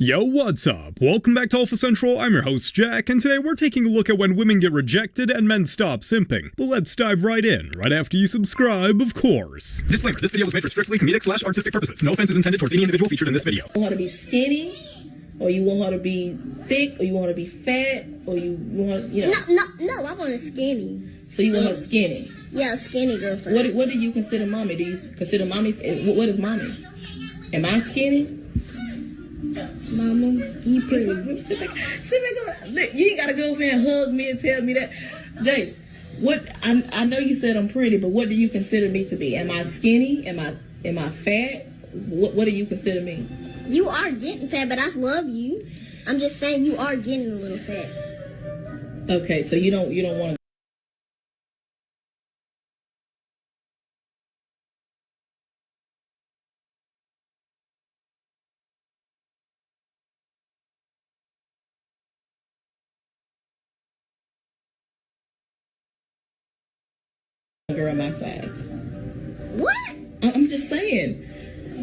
Yo, what's up? Welcome back to Alpha Central, I'm your host Jack, and today we're taking a look at when women get rejected and men stop simping. But let's dive right in, right after you subscribe, of course. Disclaimer, this video was made for strictly comedic/artistic purposes. No offense is intended towards any individual featured in this video. You want her to be skinny, or you want her to be thick, or you want her to be fat, or you want her, No, I want her skinny. So you want her skinny? Yeah, skinny girlfriend. What do you consider mommy? Do you consider mommy, what is mommy? Am I skinny? Mama, you pretty. Sit back. Look, you ain't gotta go over and hug me and tell me that. Jace, I know you said I'm pretty, but what do you consider me to be? Am I skinny? Am I fat? What do you consider me? You are getting fat, but I love you. I'm just saying you are getting a little fat. Okay, so you don't want to. Girl my size. What? I'm just saying.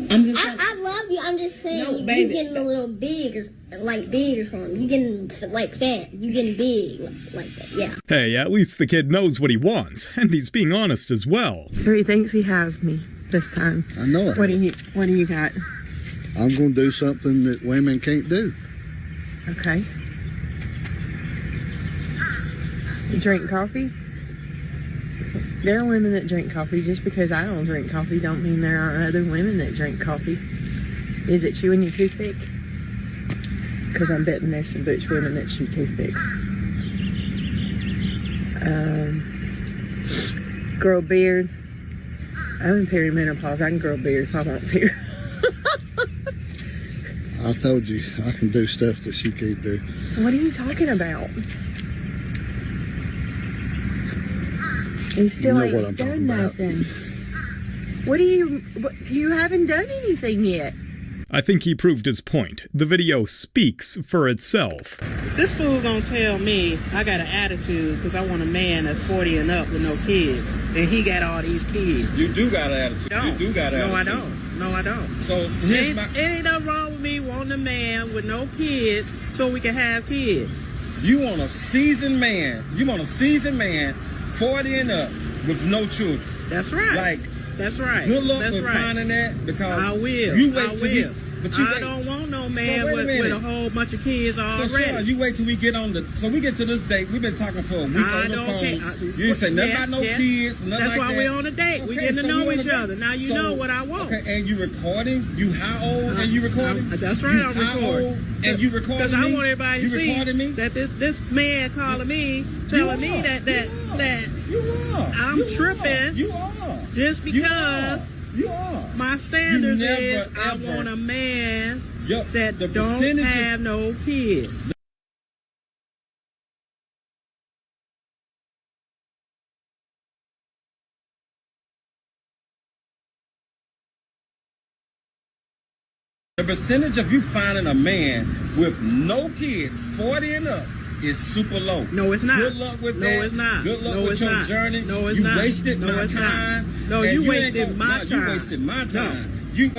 I love you. I'm just saying No, you baby. getting a little bigger from you getting like fat. You getting big like that. Yeah. Hey, at least the kid knows what he wants, and he's being honest as well. So he thinks he has me this time. I know it. What do you got? I'm going to do something that women can't do. Okay. You drink coffee? There are women that drink coffee. Just because I don't drink coffee don't mean there aren't other women that drink coffee. Is it chewing your toothpick? Because I'm betting there's some butch women that chew toothpicks. Grow a beard. I'm in perimenopause. I can grow a beard if I want to. I told you, I can do stuff that she can't do. What are you talking about? You still You know what I'm ain't done talking about. nothing. You haven't done anything yet. I think he proved his point. The video speaks for itself. This fool gonna tell me I got an attitude because I want a man that's 40 and up with no kids. And he got all these kids. You do got an attitude. Don't. You do got an No, I attitude. don't. No, I don't. So It here's ain't, my. it ain't nothing wrong with me wanting a man with no kids so we can have kids. You want a seasoned man. You want a seasoned man, 40 and up, with no children. That's right. Like, That's right. good luck That's with right. finding that because I will. You wait I till will. but you I wait. don't want no So man wait a with minute. a whole bunch of kids So already. sure, you wait till we get on the. So we get to this date. We've been talking for a week I on the don't phone. care. You ain't say nothing Yeah, about no yeah. kids. Nothing That's like why that. we on a date. We getting to so know we on each a date. other. Now you know what I want. Okay, and you recording? You how old? And you recording? That's right, You I'm how recording. old? And you recording Because me? I want everybody to You see recording me? that this man calling me, telling me that You are. I'm You are. tripping. You are. just You because You are. my standards You never, is I ever- want a man Yo, that the don't percentage of- have no kids. The percentage of you finding a man with no kids, 40 and up, is super low. No, it's not. Good luck with No, that. it's not. Good luck No, with it's your not. journey. No, it's you not. wasted No, my it's not. time. No, and you ain't wasted gonna- my no, time. You wasted my No. time. You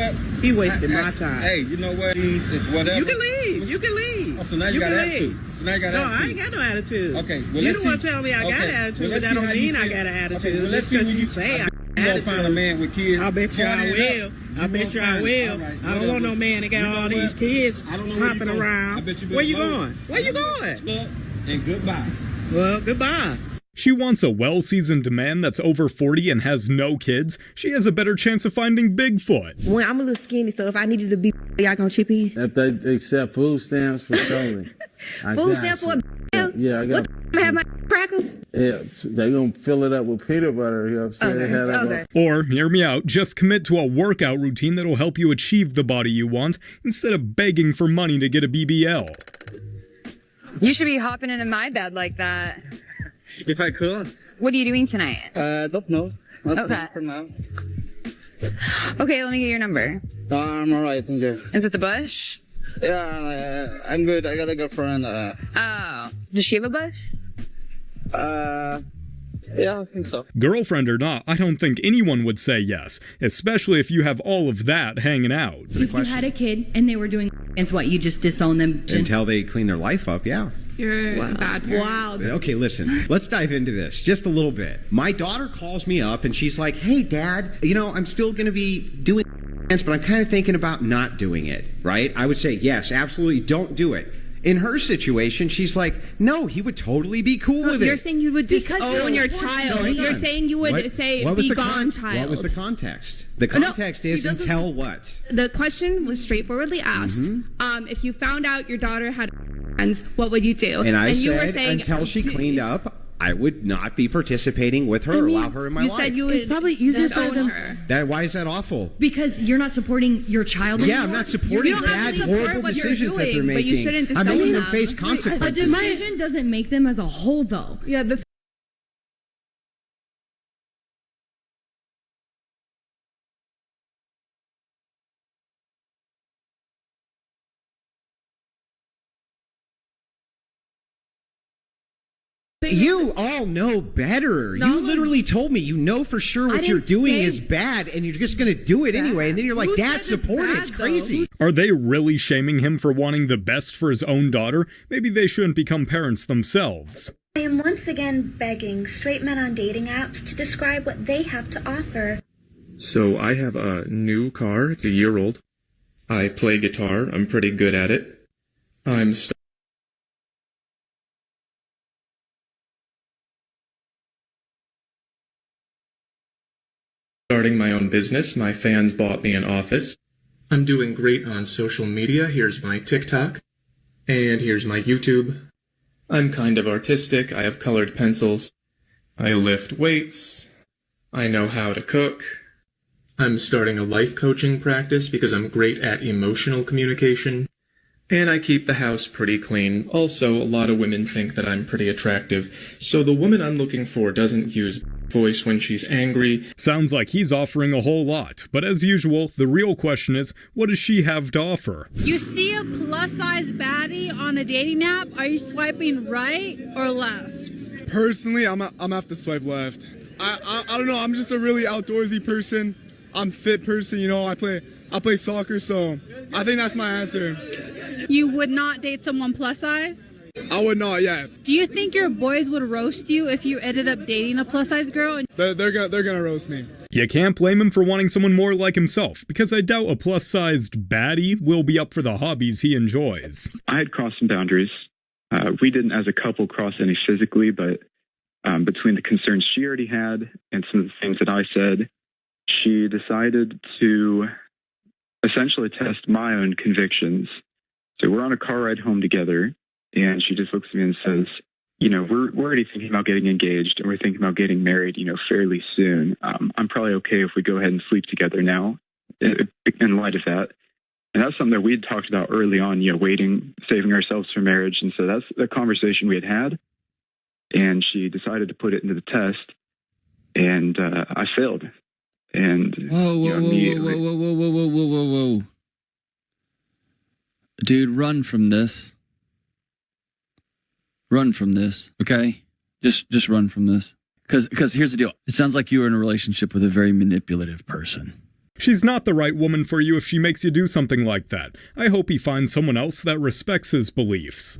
He wasted my time. Hey, you know what? It's whatever. You can leave. You can leave. Oh, so now you got can attitude. leave. So now you got No, attitude. I ain't got no attitude. Okay, well, you let's don't see. want to tell me I got Okay, an attitude, well, but let's that see don't how you mean I feel. got an attitude. Okay, well, let's Just see because when you you say I got you an gonna attitude. find a man with kids. I bet you 40 I and will. up. I bet you I will. All right, I don't whatever. want no man that got You know all what? these kids I don't know where hopping you going. around. I bet you Where you better know. going? Where you going? Look, and goodbye. Well, goodbye. She wants a well-seasoned man that's over 40 and has no kids. She has a better chance of finding Bigfoot. When I'm a little skinny, so if I needed to be, y'all gonna chip in? If they accept food stamps for totally. Food stamps for a Yeah, I got. I have my crackers. Yeah, they gonna fill it up with peanut butter. You know what I'm saying? Okay, Have it okay. Or, hear me out, just commit to a workout routine that'll help you achieve the body you want instead of begging for money to get a BBL. You should be hopping into my bed like that. If I could. What are you doing tonight? Don't know. Not Okay. for now. Okay, let me get your number. I'm alright, thank you. Is it the bush? Yeah, I'm good. I got a girlfriend. Oh, does she have a bush? Yeah, I think so. Girlfriend or not, I don't think anyone would say yes, especially if you have all of that hanging out. If you had a kid and they were doing against what, you just disown them? Until they clean their life up, yeah. You're a bad parent. Wow. Okay, listen, let's dive into this just a little bit. My daughter calls me up and she's like, hey, Dad, you know, I'm still going to be doing but I'm kind of thinking about not doing it, right? I would say, yes, absolutely, don't do it. In her situation, she's like, no, he would totally be cool with it. You're saying you would disown your child. You're saying you would say, be gone, child. What was the context? The context is until what? The question was straightforwardly asked. If you found out your daughter had friends, what would you do? And I you said, were saying, until she cleaned up, I would not be participating with her or allow her in my life. You said you would it's probably easier for them. Why is that awful? Because you're not supporting your child anymore. Yeah, I'm not supporting bad, horrible decisions that they're making. But you shouldn't disown I'm making them them. face consequences. A decision doesn't make them as a whole, though. Yeah, You all know better. You literally told me you know for sure what you're doing is bad and you're just going to do it anyway. And then you're like, Dad, support it. It's crazy. Are they really shaming him for wanting the best for his own daughter? Maybe they shouldn't become parents themselves. I am once again begging straight men on dating apps to describe what they have to offer. So I have a new car. It's a year old. I play guitar. I'm pretty good at it. I'm starting my own business. My fans bought me an office. I'm doing great on social media. Here's my TikTok. And here's my YouTube. I'm kind of artistic. I have colored pencils. I lift weights. I know how to cook. I'm starting a life coaching practice because I'm great at emotional communication. And I keep the house pretty clean. Also, a lot of women think that I'm pretty attractive. So the woman I'm looking for doesn't use voice when she's angry. Sounds like he's offering a whole lot. But as usual, the real question is, what does she have to offer? You see a plus-size baddie on a dating app, are you swiping right or left? Personally, I'm have to swipe left. I don't know, I'm just a really outdoorsy person. I'm a fit person, you know, I play soccer, so I think that's my answer. You would not date someone plus size? I would not, yeah. Do you think your boys would roast you if you ended up dating a plus size girl? They're gonna roast me. You can't blame him for wanting someone more like himself, because I doubt a plus-sized baddie will be up for the hobbies he enjoys. I had crossed some boundaries. We didn't as a couple cross any physically, but between the concerns she already had and some of the things that I said, she decided to essentially test my own convictions. So we're on a car ride home together, and she just looks at me and says, you know, we're already thinking about getting engaged, and we're thinking about getting married, you know, fairly soon. I'm probably okay if we go ahead and sleep together now in light of that. And that's something that we had talked about early on, you know, waiting, saving ourselves for marriage. And so that's the conversation we had. And she decided to put it into the test, and I failed. And whoa. Dude, run from this. Run from this, okay? Just run from this. Because here's the deal. It sounds like you were in a relationship with a very manipulative person. She's not the right woman for you if she makes you do something like that. I hope he finds someone else that respects his beliefs.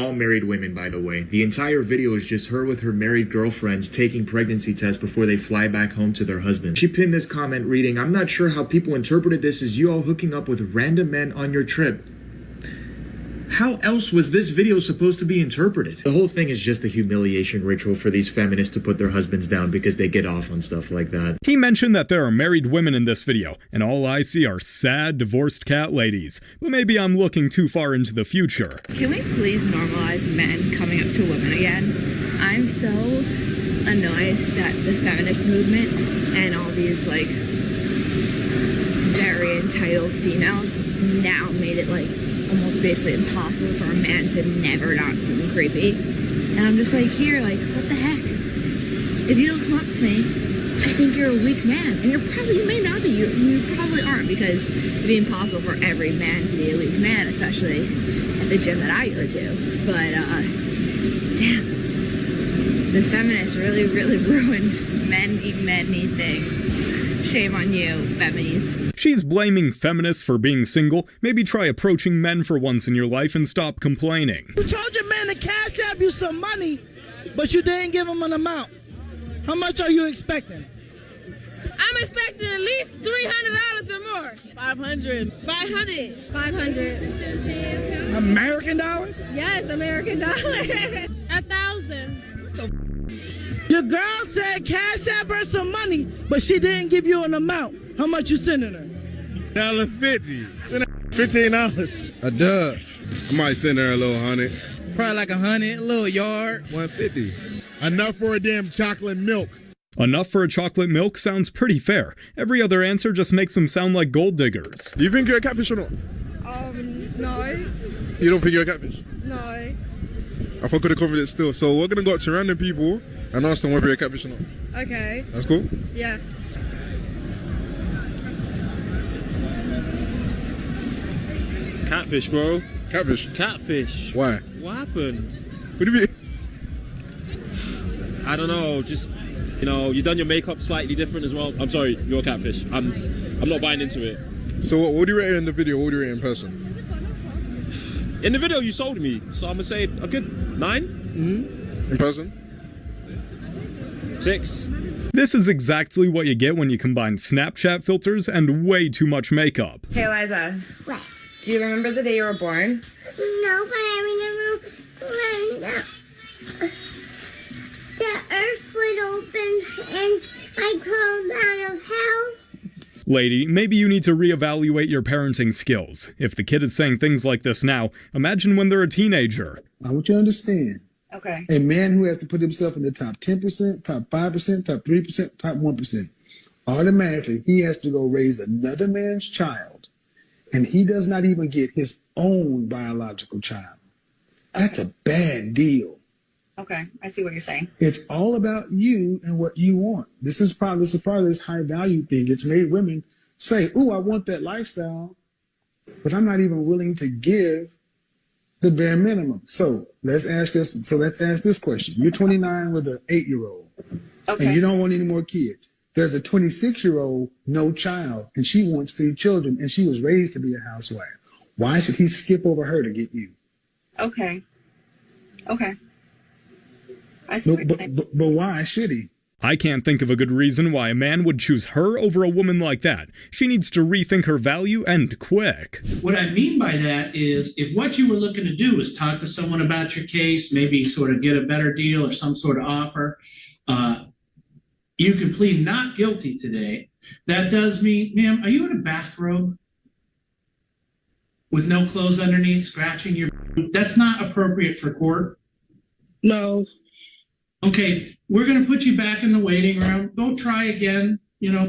All married women, by the way. The entire video is just her with her married girlfriends taking pregnancy tests before they fly back home to their husbands. She pinned this comment reading, "I'm not sure how people interpreted this as you all hooking up with random men on your trip." How else was this video supposed to be interpreted? The whole thing is just a humiliation ritual for these feminists to put their husbands down because they get off on stuff like that. He mentioned that there are married women in this video, and all I see are sad, divorced cat ladies. But maybe I'm looking too far into the future. Can we please normalize men coming up to women again? I'm so annoyed that the feminist movement and all these, like, very entitled females now made it, like, almost basically impossible for a man to never not seem creepy. And I'm just like, here, like, what the heck? If you don't come up to me, I think you're a weak man. And you may not be. You probably aren't, because it'd be impossible for every man to be a weak man, especially at the gym that I go to. But, damn, the feminists really, really ruined many things. Shame on you, feminists. She's blaming feminists for being single. Maybe try approaching men for once in your life and stop complaining. You told your man to cash out you some money, but you didn't give him an amount. How much are you expecting? I'm expecting at least $300 or more. 500. 500. 500. American dollars? Yes, American dollars. 1,000. Your girl said cash out her some money, but she didn't give you an amount. How much you sending her? $1.50. $15. A dub. I might send her a little $100. Probably like 100, a little yard. $150. Enough for a damn chocolate milk. Enough for a chocolate milk sounds pretty fair. Every other answer just makes them sound like gold diggers. You think you're a catfish or not? No. You don't think you're a catfish? No. I fuck with the confidence still. So we're gonna go up to random people and ask them whether you're a catfish or not. Okay. That's cool? Yeah. Catfish, bro. Catfish? Catfish. Why? What happened? What do you mean? I don't know, just, you know, you done your makeup slightly different as well. I'm sorry, you're a catfish. I'm not buying into it. So what do you rate it in the video? What do you rate it in person? In the video, you sold me, so I'm gonna say a good 9. In person? 6. This is exactly what you get when you combine Snapchat filters and way too much makeup. Hey, Eliza. What? Do you remember the day you were born? No, but I remember when the earth would open and I crawled out of hell. Lady, maybe you need to reevaluate your parenting skills. If the kid is saying things like this now, imagine when they're a teenager. I want you to understand. Okay. A man who has to put himself in the top 10%, top 5%, top 3%, top 1%, automatically he has to go raise another man's child, and he does not even get his own biological child. That's a bad deal. Okay, I see what you're saying. It's all about you and what you want. This is part of this high value thing. It's made women say, "Ooh, I want that lifestyle, but I'm not even willing to give the bare minimum." So let's ask this question. You're 29 with an 8-year-old, and you don't want any more kids. There's a 26-year-old, no child, and she wants 3 children, and she was raised to be a housewife. Why should he skip over her to get you? Okay. I see. But why should he? I can't think of a good reason why a man would choose her over a woman like that. She needs to rethink her value, and quick. What I mean by that is, if what you were looking to do is talk to someone about your case, maybe sort of get a better deal or some sort of offer, you can plead not guilty today. That does mean, ma'am, are you in a bathrobe with no clothes underneath, scratching your... That's not appropriate for court. No. Okay, we're going to put you back in the waiting room. Go try again,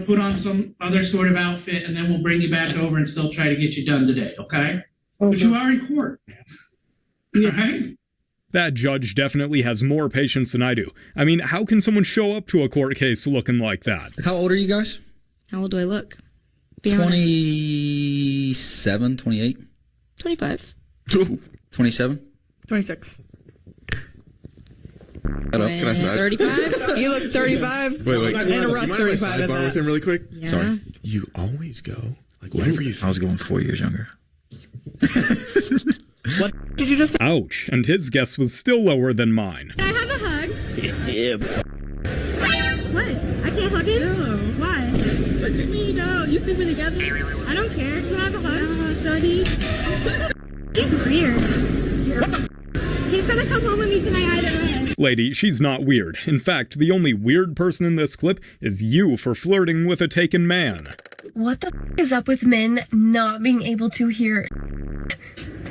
put on some other sort of outfit, and then we'll bring you back over and still try to get you done today, okay? But you are in court, yeah. Right? That judge definitely has more patience than I do. I mean, how can someone show up to a court case looking like that? How old are you guys? How old do I look? Be 27, 28? 25. 27? 26. Can I say 35? You look 35. Wait. And a rough 35 at Sidebar with him really quick? Yeah. Sorry. You always go, like, whatever you think. I was going 4 years younger. What did you just say? Ouch, and his guess was still lower than mine. Can I have a hug? Yeah. What? I can't hug him? No. Why? What you mean, no? You see me together? I don't care. Can I have a hug? Shorty. He's weird. He's gonna come home with me tonight either way. Lady, she's not weird. In fact, the only weird person in this clip is you for flirting with a taken man. What the is up with men not being able to hear?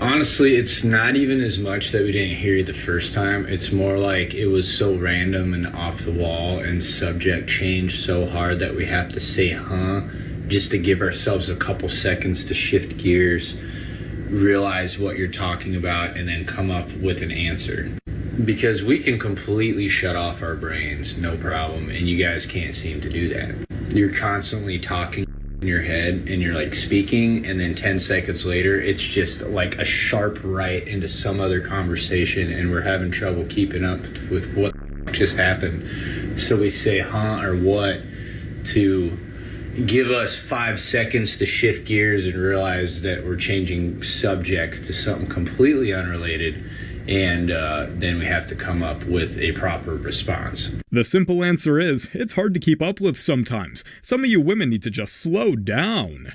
Honestly, it's not even as much that we didn't hear you the first time. It's more like it was so random and off the wall, and subject changed so hard that we have to say just to give ourselves a couple seconds to shift gears, realize what you're talking about, and then come up with an answer. Because we can completely shut off our brains, no problem, and you guys can't seem to do that. You're constantly talking in your head and you're like speaking, and then 10 seconds later it's just like a sharp right into some other conversation, and we're having trouble keeping up with what just happened. So we say huh or what to give us 5 seconds to shift gears and realize that we're changing subjects to something completely unrelated, and then we have to come up with a proper response. The simple answer is, it's hard to keep up with sometimes. Some of you women need to just slow down.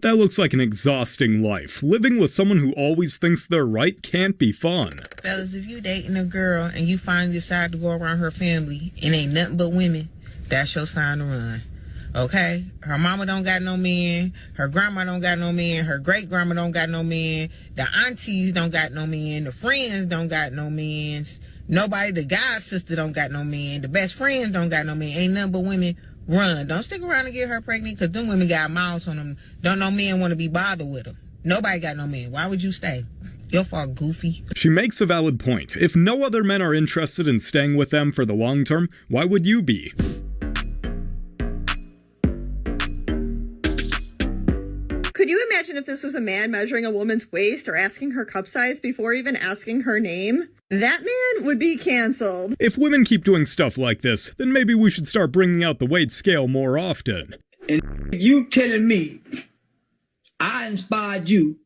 That looks like an exhausting life. Living with someone who always thinks they're right can't be fun. Fellas, if you dating a girl and you finally decide to go around her family and ain't nothing but women, that's your sign to run. Okay? Her mama don't got no men. Her grandma don't got no men. Her great-grandma don't got no men. The aunties don't got no men. The friends don't got no men. Nobody, the god sister don't got no men. The best friends don't got no men. Ain't nothing but women. Run. Don't stick around and get her pregnant, because them women got mouths on them. Don't no men want to be bothered with them. Nobody got no men. Why would you stay? Your fault, goofy. She makes a valid point. If no other men are interested in staying with them for the long term, why would you be? Could you imagine if this was a man measuring a woman's waist or asking her cup size before even asking her name? That man would be canceled. If women keep doing stuff like this, then maybe we should start bringing out the weight scale more often. And you telling me I inspired you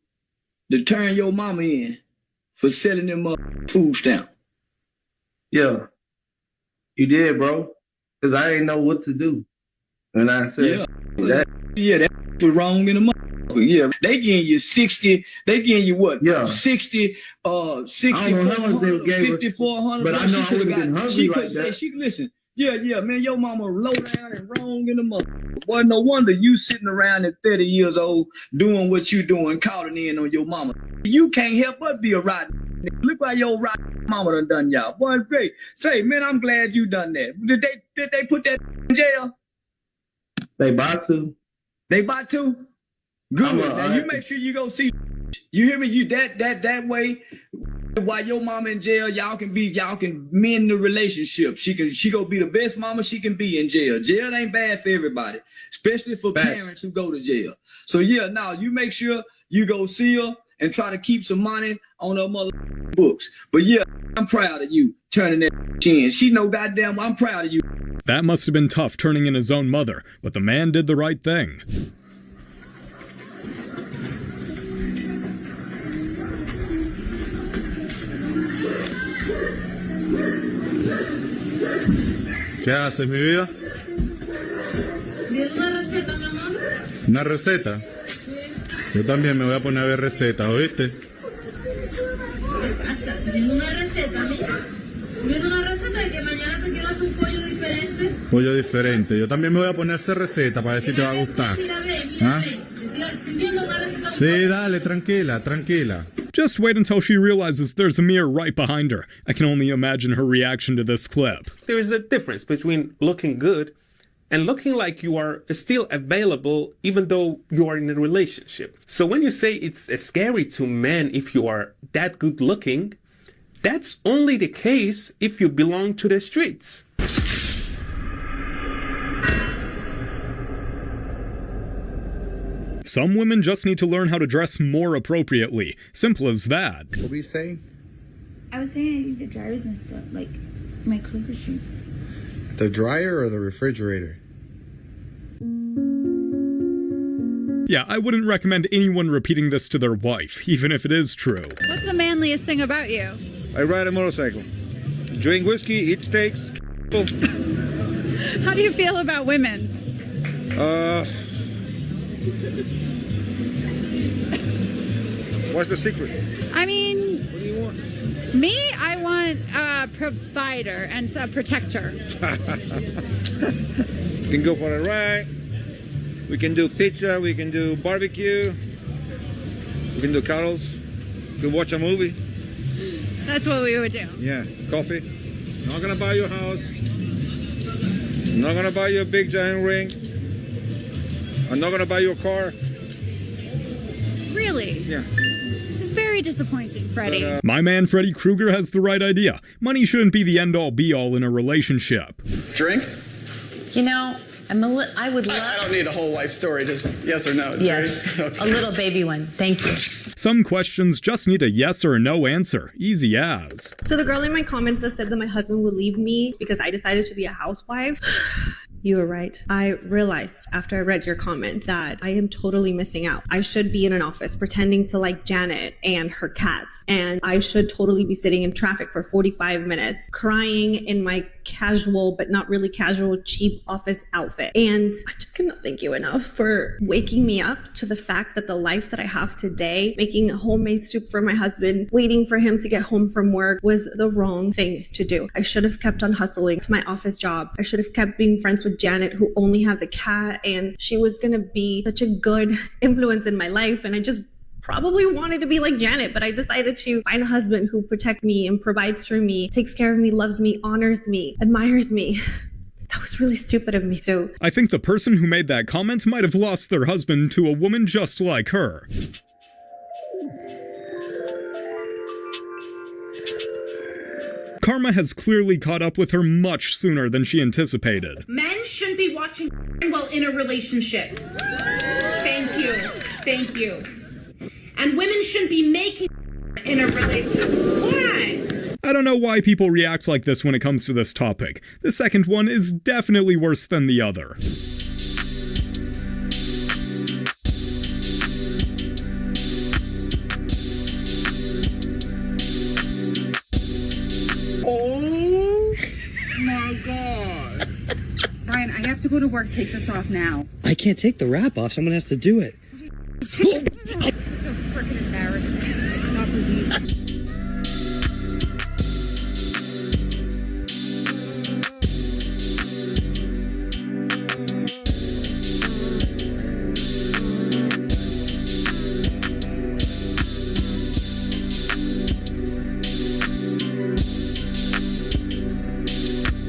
to turn your mama in for selling them up food stamp? Yeah, you did, bro. Because I didn't know what to do. And I said, that was wrong in the mother. Yeah, they giving you 60. They giving you what? Yeah, 60. 6400, 5400. But I know I would have been hungry like that. She listen. Yeah, man, your mama low down and wrong in the mother. Boy, no wonder you sitting around at 30 years old doing what you doing, calling in on your mama. You can't help but be a rotten. Look like your rotten mama done y'all. Boy, great. Say, man, I'm glad you done that. Did they put that in jail? They about to. They about to? Good. Now you make sure you go see. You hear me? You that way. While your mama in jail, y'all can mend the relationship. She gonna be the best mama she can be in jail. Jail ain't bad for everybody, especially for parents who go to jail. So yeah, now you make sure you go see her and try to keep some money on her mother books. But yeah, I'm proud of you turning that in. She know goddamn I'm proud of you. That must have been tough turning in his own mother, but the man did the right thing. ¿Qué haces, mi vida? ¿Viene una receta, mi amor? ¿Una receta? Sí. Yo también me voy a poner a ver recetas, ¿oíste? ¿Qué pasa? ¿Viene una receta, mija? ¿Viene una receta de que mañana te quiero hacer un pollo diferente? Pollo diferente. Yo también me voy a poner a hacer receta para ver si te va a gustar. Mira, ¿Ah? estoy viendo una receta. Sí, dale, tranquila. Just wait until she realizes there's a mirror right behind her. I can only imagine her reaction to this clip. There is a difference between looking good and looking like you are still available even though you are in a relationship. So when you say it's scary to men if you are that good looking, that's only the case if you belong to the streets. Some women just need to learn how to dress more appropriately. Simple as that. What were you saying? I was saying I think the dryer's messed up. Like, my clothes are shrinking. The dryer or the refrigerator? Yeah, I wouldn't recommend anyone repeating this to their wife, even if it is true. What's the manliest thing about you? I ride a motorcycle. Drink whiskey, eat steaks. How do you feel about women? What's the secret? I mean, What do you want? me, I want a provider and a protector. We can go for a ride. We can do pizza. We can do barbecue. We can do carols. We can watch a movie. That's what we would do. Yeah, coffee. Not gonna buy your house. I'm not gonna buy you a big giant ring. I'm not gonna buy you a car. Really? Yeah. This is very disappointing, Freddie. My man Freddy Krueger has the right idea. Money shouldn't be the end-all be-all in a relationship. Drink? You know, I would love... I don't need a whole life story, just yes or no. Yes, Okay. a little baby one. Thank you. Some questions just need a yes or a no answer. Easy as. So the girl in my comments that said that my husband would leave me because I decided to be a housewife. You were right. I realized after I read your comment that I am totally missing out. I should be in an office pretending to like Janet and her cats. And I should totally be sitting in traffic for 45 minutes, crying in my casual, but not really casual, cheap office outfit. And I just cannot thank you enough for waking me up to the fact that the life that I have today, making a homemade soup for my husband, waiting for him to get home from work, was the wrong thing to do. I should have kept on hustling to my office job. I should have kept being friends with Janet, who only has a cat, and she was gonna be such a good influence in my life. And I just probably wanted to be like Janet, but I decided to find a husband who protects me and provides for me, takes care of me, loves me, honors me, admires me. That was really stupid of me, so... I think the person who made that comment might have lost their husband to a woman just like her. Karma has clearly caught up with her much sooner than she anticipated. Men shouldn't be watching while in a relationship. Thank you. Thank you. And women shouldn't be making in a relationship. Why? I don't know why people react like this when it comes to this topic. The second one is definitely worse than the other. Oh my God. Ryan, I have to go to work. Take this off now. I can't take the wrap off. Someone has to do it. This is so freaking embarrassing. I cannot believe it.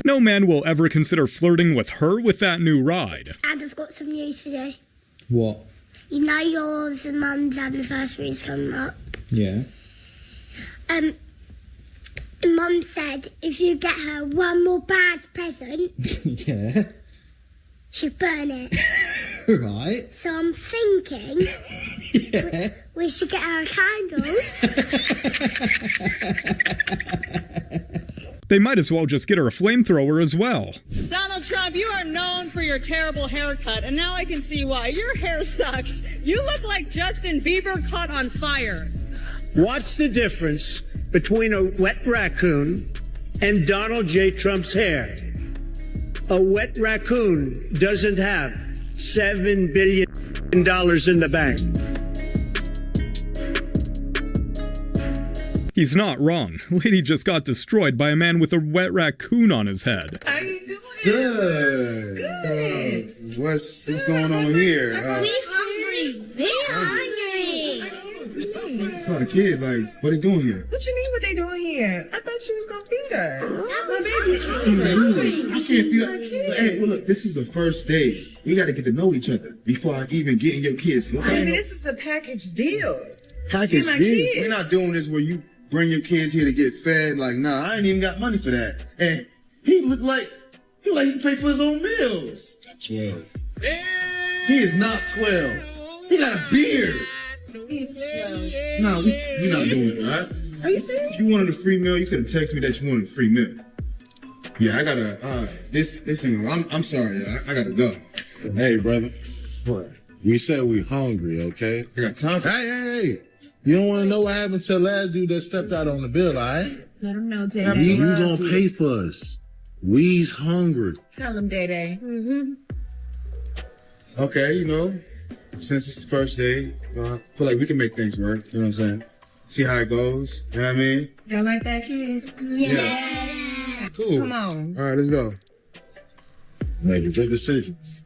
No man will ever consider flirting with her with that new ride. Dad, I've got some news today. What? You know yours and Mum's anniversary is coming up. Yeah. Mum said if you get her one more bad present, Yeah. she'll burn it. Right. So I'm thinking Yeah. we should get her a candle. They might as well just get her a flamethrower as well. Donald Trump, you are known for your terrible haircut, and now I can see why. Your hair sucks. You look like Justin Bieber caught on fire. What's the difference between a wet raccoon and Donald J. Trump's hair? A wet raccoon doesn't have $7 billion in the bank. He's not wrong. Lady just got destroyed by a man with a wet raccoon on his head. Good. What's going on here? We hungry. Very hungry. It's not the kids. Like, what they doing here? What you mean what they doing here? I thought you was gonna feed us. My baby's hungry. I can't feed us. Hey, well, look, this is the first day. We got to get to know each other before I even get in your kids. I mean, this is a package deal. Package You're my deal. kid. We're not doing this where you bring your kids here to get fed. Like, nah, I ain't even got money for that. And he looked like he can pay for his own meals. 12. He is not 12. He got a beard. He's 12. Nah, we're not doing it, all right? Are you serious? If you wanted a free meal, you could have texted me that you wanted a free meal. Yeah, I gotta, this ain't, I'm sorry, I gotta go. Hey, brother. What? We said we hungry, okay? I got time for Hey. You don't want to know what happened to the last dude that stepped out on the bill, all right? Let him know, Day. You gonna pay for us. We's hungry. Tell him, Day Day. Okay, you know, since it's the first day, I feel like we can make things work, you know what I'm saying? See how it goes, you know what I mean? Y'all like that, kid? Yeah. Cool. Come on. All right, let's go. Make good decisions.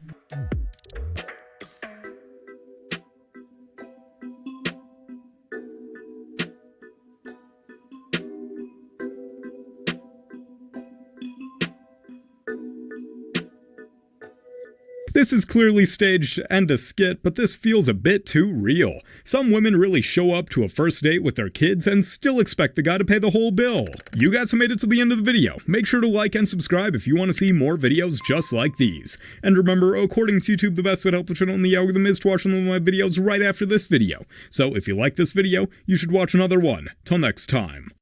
This is clearly staged and a skit, but this feels a bit too real. Some women really show up to a first date with their kids and still expect the guy to pay the whole bill. You guys have made it to the end of the video. Make sure to like and subscribe if you want to see more videos just like these. And remember, according to YouTube, the best way to help the channel in the algorithm is to watch one of my videos right after this video. So if you like this video, you should watch another one. Till next time.